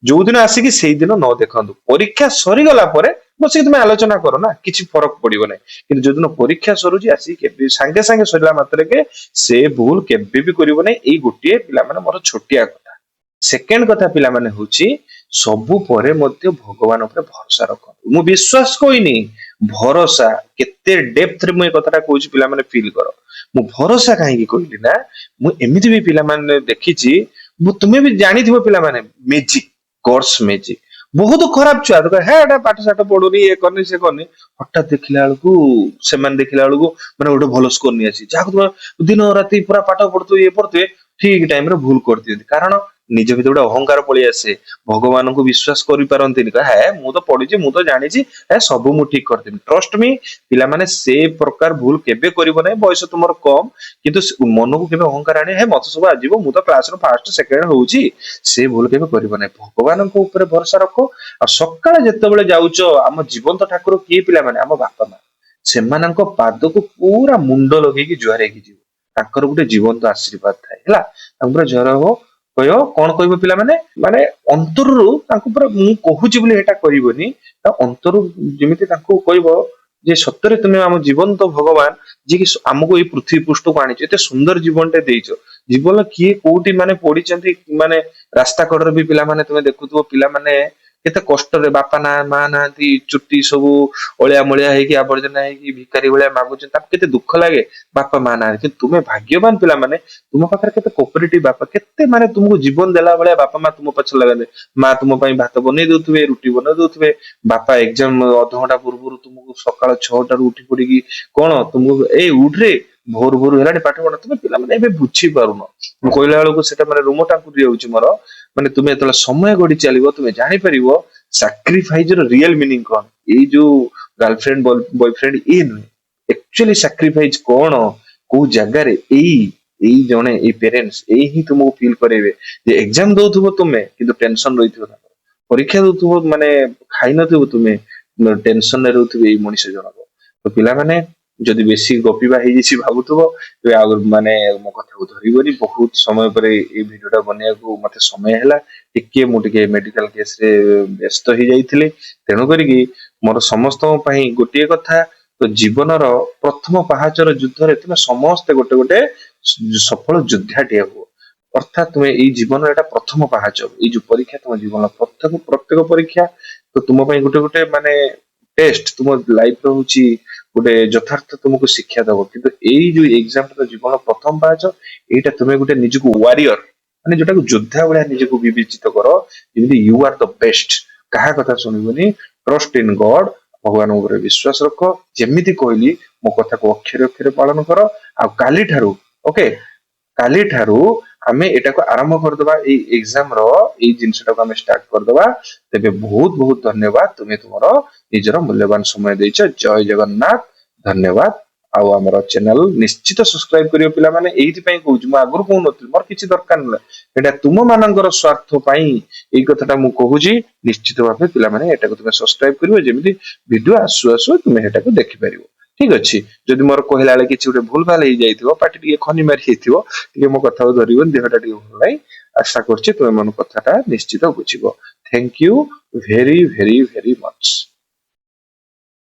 ଯୋଉଦିନ ଆସିକି ସେଇଦିନ ନ ଦେଖନ୍ତୁ ପରୀକ୍ଷା ସରିଗଲା ପରେ ବସିକି ତୁମେ ଆଲୋଚନା କର ନା କିଛି ଫରକ ପଡିବ ନାହିଁ କିନ୍ତୁ ଯୋଉଦିନ ପରୀକ୍ଷା ସରୁଛି ଆସିକି କେବେ ସାଙ୍ଗେ ସାଙ୍ଗେ ସରିଲା ମାତ୍ରକେ ସେ ଭୁଲ କେବେ ବି କରିବ ନାହିଁ ଏଇ ଗୋଟିଏ ପିଲାମାନେ ମୋର ଛୋଟିଆ କଥା ସେକେଣ୍ଡ କଥା ପିଲାମାନେ ହଉଛି ସବୁ ପରେ ମଧ୍ୟ ଭଗବାନ ଉପରେ ଭରସା ରଖନ୍ତୁ ମୁଁ ବିଶ୍ୱାସ କହିନି ଭରସା କେତେ ଡେପ୍ଥରେ ମୁଁ ଏ କଥାଟା କହୁଛି ପିଲାମାନେ ଫିଲ୍ କର ମୁଁ ଭରସା କାହିଁକି କହିଲି ନା ମୁଁ ଏମିତି ବି ପିଲାମାନେ ଦେଖିଛି ତୁମେ ବି ଜାଣିଥିବ ପିଲାମାନେ ମେଜିକ ଗଡ୍ସ ମେଜିକ ବହୁତ ଖରାପ ଛୁଆ ତ ହେ ଏଟା ପାଠ ସାଠ ପଢୁନି ଇଏ କରନି ସେ କରନି ହଠାତ୍ ଦେଖିଲା ବେଳକୁ ସେମାନେ ଦେଖିଲା ବେଳକୁ ମାନେ ଗୋଟେ ଭଲ ସ୍କୋର ନେଇ ଆସିଛି ଯାହାକୁ ତୁମେ ଦିନ ରାତି ପୁରା ପାଠ ପଢୁଥିବେ ଇଏ ପଢୁଥିବେ ଠିକ ଟାଇମରେ ଭୁଲ କରିଦିଅନ୍ତି କାରଣ ନିଜ ଭିତରେ ଗୋଟେ ଅହଙ୍କାର ପଳେଇ ଆସେ ଭଗବାନଙ୍କୁ ବିଶ୍ୱାସ କରିପାରନ୍ତିନି ହେ ମୁଁ ତ ପଢିଛି ମୁଁ ତ ଜାଣିଛି ସବୁ ମୁଁ ଠିକ କରିଦେବି ଟ୍ରଷ୍ଟ ମି ପିଲାମାନେ ସେ ପ୍ରକାର ଭୁଲ କେବେ କରିବ ନାହିଁ ବୟସ ତୁମର କମ କିନ୍ତୁ ମନକୁ କେବେ ଅହଙ୍କାର ଆଣି ହେ ମତେ ସବୁ ଆଯିବ ମୁଁ ତ କ୍ଲାସର ଫାଷ୍ଟ ସେକେଣ୍ଡ ହଉଛି ସେ ଭୁଲ କେବେ କରିବ ନାହିଁ ଭଗବାନଙ୍କ ଉପରେ ଭରସା ରଖ ଆଉ ସକାଳେ ଯେତେବେଳେ ଯାଉଛ ଆମ ଜୀବନ୍ତ ଠାକୁର କିଏ ପିଲାମାନେ ଆମ ବାପା ମା ସେମାନଙ୍କ ପାଦକୁ ପୁରା ମୁଣ୍ଡ ଲଗେଇକି ଜୁହାର ହେଇକି ଯିବ ତାଙ୍କର ଗୋଟେ ଜୀବନ୍ତ ଆଶୀର୍ବାଦ ଥାଏ ହେଲା ତାଙ୍କୁ ପୁରା ଜର ହବ କହିବ କଣ କହିବ ପିଲାମାନେ ମାନେ ଅନ୍ତରରୁ ତାଙ୍କୁ ପୁରା ମୁଁ କହୁଛି ବୋଲି ଏଇଟା କରିବନି ତା ଅନ୍ତରୁ ଯେମିତି ତାଙ୍କୁ କହିବ ଯେ ସତରେ ତୁମେ ଆମ ଜୀବନ୍ତ ଭଗବାନ ଯିଏକି ଆମକୁ ଏଇ ପୃଥିବୀ ପୃଷ୍ଠକୁ ଆଣିଛ ଏତେ ସୁନ୍ଦର ଜୀବନଟେ ଦେଇଛ ଜୀବନ କିଏ କୋଉଠି ମାନେ ପଡିଛନ୍ତି ମାନେ ରାସ୍ତା କଡରେ ବି ପିଲାମାନେ ତୁମେ ଦେଖୁଥିବ ପିଲାମାନେ କେତେ କଷ୍ଟରେ ବାପା ନା ମା ନାହାନ୍ତି, ଚୁଟି ସବୁ ଅଳିଆ ମଳିଆ ହେଇକି ଆବର୍ଜନା ହେଇକି ଭିକାରୀ ଭଳିଆ ମାଗୁଛନ୍ତି, ତାକୁ କେତେ ଦୁଃଖ ଲାଗେ ବାପା ମା ନାହାନ୍ତି। କିନ୍ତୁ ତୁମେ ଭାଗ୍ୟବାନ ପିଲାମାନେ, ତୁମ ପାଖରେ କେତେ କୋପରେଟିଭ ବାପା, କେତେ ମାନେ ତୁମକୁ ଜୀବନ ଦେଲା ଭଳିଆ ବାପା ମା ତୁମ ପଛରେ ଲଗାନ୍ତି। ମା ତୁମ ପାଇଁ ଭାତ ବନେଇ ଦଉଥିବେ, ରୁଟି ବନେଇ ଦଉଥିବେ, ବାପା ଏକ୍ସାମ ଅଧଘଣ୍ଟା ପୂର୍ବରୁ ତୁମକୁ ସକାଳ 6ଟାରୁ ଉଠି ପଡିକି କଣ ତୁମକୁ ଏଇ ଉଠରେ ଭୋର ଭୋର ହେଲାଣି ପାଠ ପଢ। ତୁମେ ପିଲାମାନେ ଏବେ ବୁଝି ପାରୁନ, ମୁଁ କହିଲା ବେଳକୁ ସେଟା ମାନେ ରୁମ ଟାଙ୍କୁରି ଯାଉଛି ମୋର। ମାନେ ତୁମେ ଯେତେବେଳେ ସମୟ ଗଢି ଚାଲିବ ତୁମେ ଜାଣିପାରିବ ସାକ୍ରିଫାଇଜ ର ରିଅଲ ମିନିଂ କଣ। ଏଇ ଯୋଉ ଗାର୍ଲଫ୍ରେଣ୍ଡ ବୟଫ୍ରେଣ୍ଡ ଇଏ ନୁହେଁ, ଆକ୍ଚୁଆଲି ସାକ୍ରିଫାଇଜ କଣ, କୋଉ ଜାଗାରେ ଏଇ ଏଇ ଜଣେ ଏଇ ପ୍ୟାରେଣ୍ଟସ ଏଇ ହିଁ ତୁମକୁ ଫିଲ୍ କରେଇବେ ଯେ ଏକ୍ସାମ ଦଉଥିବ ତୁମେ କିନ୍ତୁ ଟେନସନ ରହିଥିବ ତାଙ୍କର, ପରୀକ୍ଷା ଦଉଥିବ ମାନେ ଖାଇନଥିବ ତୁମେ, ଟେନସନରେ ରହୁଥିବେ ଏଇ ମଣିଷ ଜଣକ। ତ ପିଲାମାନେ ଯଦି ବେଶୀ ଗପିବା ହେଇଯାଇଛି ଭାବୁଥିବ, ତେବେ ଆଉ ମାନେ ମୋ କଥାକୁ ଧରିବନି। ବହୁତ ସମୟ ପରେ ଏଇ ଭିଡିଓଟା ବନେଇବାକୁ ମତେ ସମୟ ହେଲା, ମୁଁ ଟିକେ ମେଡିକାଲ କେସରେ ବ୍ୟସ୍ତ ହେଇଯାଇଥିଲି। ତେଣୁ କରିକି ମୋର ସମସ୍ତଙ୍କ ପାଇଁ ଗୋଟିଏ କଥା, ତ ଜୀବନର ପ୍ରଥମ ପାହାଚର ଯୁଦ୍ଧରେ ତୁମେ ସମସ୍ତେ ଗୋଟେ ଗୋଟେ ସଫଳ ଯୋଦ୍ଧାଟିଏ ହୁଅ। ଅର୍ଥାତ୍ ତୁମେ ଏଇ ଜୀବନର ଏଟା ପ୍ରଥମ ପାହାଚ, ଏଇ ଯୋଉ ପରୀକ୍ଷା ତୁମ ଜୀବନର ପ୍ରତ୍ୟେକ ପରୀକ୍ଷା ତ ତୁମ ପାଇଁ ଗୋଟେ ଗୋଟେ ମାନେ ଟେଷ୍ଟ, ତୁମ ଲାଇଫ ର ହଉଛି ଗୋଟେ ଯଥାର୍ଥ ତୁମକୁ ଶିକ୍ଷା ଦବ। କିନ୍ତୁ ଏଇ ଯୋଉ ଏକ୍ସାମ ଜୀବନ ପ୍ରଥମ ପାହାଚ, ଏଇଟା ତୁମେ ଗୋଟେ ନିଜକୁ ୱାରିୟର ମାନେ ଯୋଉଟାକୁ ଯୋଦ୍ଧା ଭଳିଆ ନିଜକୁ ବିବେଚିତ କର, ଯେମିତି ୟୁ ଆର ଦ ବେଷ୍ଟ। କାହା କଥା ଶୁଣିବନି, ଟ୍ରଷ୍ଟ ଇନ ଗଡ, ଭଗବାନଙ୍କ ଉପରେ ବିଶ୍ୱାସ ରଖ। ଯେମିତି କହିଲି ମୋ କଥାକୁ ଅକ୍ଷରେ ଅକ୍ଷରେ ପାଳନ କର। ଆଉ କାଲିଠାରୁ ଓକେ, କାଲିଠାରୁ ଆମେ ଏଟାକୁ ଆରମ୍ଭ କରିଦବା, ଏଇ ଏକ୍ସାମ ର ଏଇ ଜିନିଷଟାକୁ ଆମେ ଷ୍ଟାର୍ଟ କରିଦବା। ତେବେ ବହୁତ ବହୁତ ଧନ୍ୟବାଦ, ତୁମେ ତୁମର ନିଜର ମୂଲ୍ୟବାନ ସମୟ ଦେଇଛ। ଜୟ ଜଗନ୍ନାଥ, ଧନ୍ୟବାଦ। ଆଉ ଆମର ଚ୍ୟାନେଲ ନିଶ୍ଚିତ ସବସ୍କ୍ରାଇବ କରିବ ପିଲାମାନେ। ଏଇଥିପାଇଁ କହୁଛି, ମୁଁ ଆଗରୁ କହୁନଥିଲି, ମୋର କିଛି ଦରକାର ନାହିଁ, ଏଇଟା ତୁମ ମାନଙ୍କର ସ୍ୱାର୍ଥ ପାଇଁ ଏଇ କଥାଟା ମୁଁ କହୁଛି। ନିଶ୍ଚିତ ଭାବେ ପିଲାମାନେ ଏଟାକୁ ତୁମେ ସବସ୍କ୍ରାଇବ କରିବ, ଯେମିତି ଭିଡିଓ ଆସୁ ଆସୁ ତୁମେ ଏଟାକୁ ଦେଖିପାରିବ। ଠିକ ଅଛି, ଯଦି ମୋର କହିଲା ବେଳେ କିଛି ଗୋଟେ ଭୁଲ ଭାଲ ହେଇଯାଇଥିବ, ପାଟି ଟିକେ ଖନି ମାରି ହେଇଥିବ, ଟିକେ ମୋ କଥାକୁ ଧରିବନି, ଦେହଟା ଟିକେ ଭଲ ନାହିଁ। ଆଶା କରୁଛି ତୁମେ ମୋ କଥାଟା ନିଶ୍ଚିତ ବୁଝିବ। Thank you very very very much.